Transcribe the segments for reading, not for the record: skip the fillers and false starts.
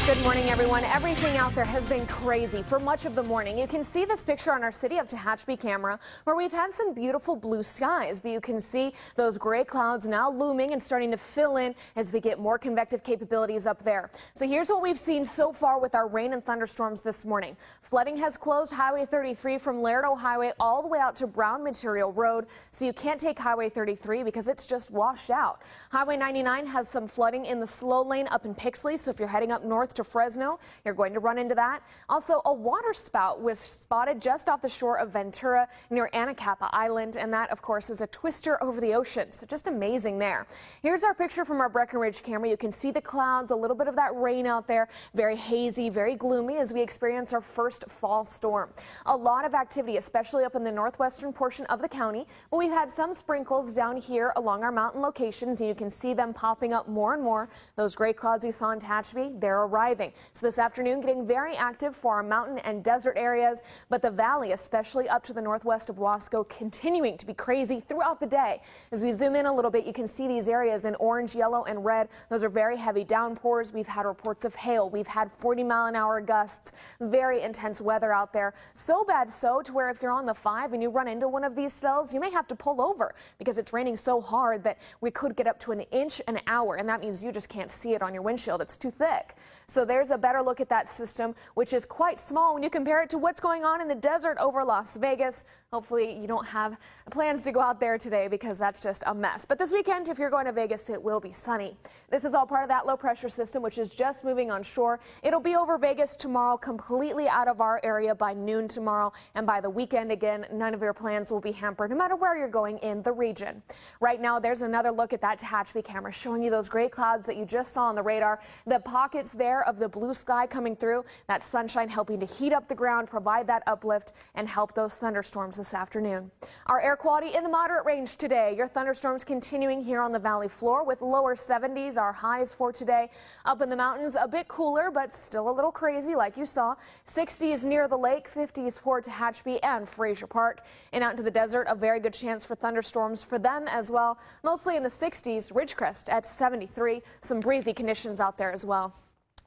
Good morning, everyone. Everything out there has been crazy for much of the morning. You can see this picture on our City of Tehachapi camera where we've had some beautiful blue skies, but you can see those gray clouds now looming and starting to fill in as we get more convective capabilities up there. So here's what we've seen so far with our rain and thunderstorms this morning. Flooding has closed Highway 33 from Lerdo Highway all the way out to Brown Material Road, so you can't take Highway 33 because it's just washed out. Highway 99 has some flooding in the slow lane up in Pixley, so if you're heading up north to Fresno, you're going to run into that. Also, a water spout was spotted just off the shore of Ventura near Anacapa Island, and that, of course, is a twister over the ocean, so just amazing there. Here's our picture from our Breckenridge camera. You can see the clouds, a little bit of that rain out there, very hazy, very gloomy as we experience our first fall storm. A lot of activity, especially up in the northwestern portion of the county, but we've had some sprinkles down here along our mountain locations, and you can see them popping up more and more. Those gray clouds you saw in Tehachapi, they're arriving. So this afternoon getting very active for our mountain and desert areas, but the valley, especially up to the northwest of Wasco, continuing to be crazy throughout the day. As we zoom in a little bit, you can see these areas in orange, yellow, and red. Those are very heavy downpours. We've had reports of hail. We've had 40-mile-an-hour gusts. Very intense weather out there. So bad so to where if you're on the 5 and you run into one of these cells, you may have to pull over because it's raining so hard that we could get up to an inch an hour, and that means you just can't see it on your windshield. It's too thick. So there's a better look at that system, which is quite small when you compare it to what's going on in the desert over Las Vegas. Hopefully you don't have plans to go out there today because that's just a mess. But this weekend, if you're going to Vegas, it will be sunny. This is all part of that low pressure system, which is just moving on shore. It'll be over Vegas tomorrow, completely out of our area by noon tomorrow. And by the weekend, again, none of your plans will be hampered, no matter where you're going in the region. Right now, there's another look at that Tehachapi camera showing you those gray clouds that you just saw on the radar. The pockets there of the blue sky coming through, that sunshine helping to heat up the ground, provide that uplift, and help those thunderstorms this afternoon. Our air quality in the moderate range today. Your thunderstorms continuing here on the valley floor with lower 70s, our highs for today. Up in the mountains, a bit cooler, but still a little crazy like you saw. 60s near the lake, 50s for Tehachapi and Frazier Park. And out into the desert, a very good chance for thunderstorms for them as well. Mostly in the 60s, Ridgecrest at 73. Some breezy conditions out there as well.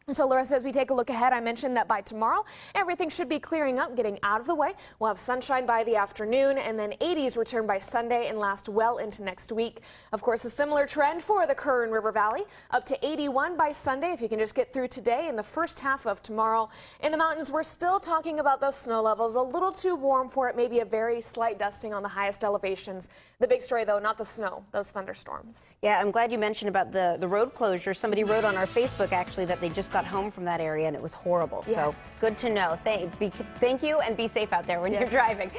So, Larissa, as we take a look ahead, I mentioned that by tomorrow, everything should be clearing up, getting out of the way. We'll have sunshine by the afternoon, and then 80s return by Sunday and last well into next week. Of course, a similar trend for the Kern River Valley, up to 81 by Sunday, if you can just get through today and the first half of tomorrow. In the mountains, we're still talking about those snow levels, a little too warm for it, maybe a very slight dusting on the highest elevations. The big story, though, not the snow, those thunderstorms. Yeah, I'm glad you mentioned about the road closure. Somebody wrote on our Facebook, actually, that they just got home from that area and it was horrible. Yes. So good to know. Thank you, and be safe out there when you're driving.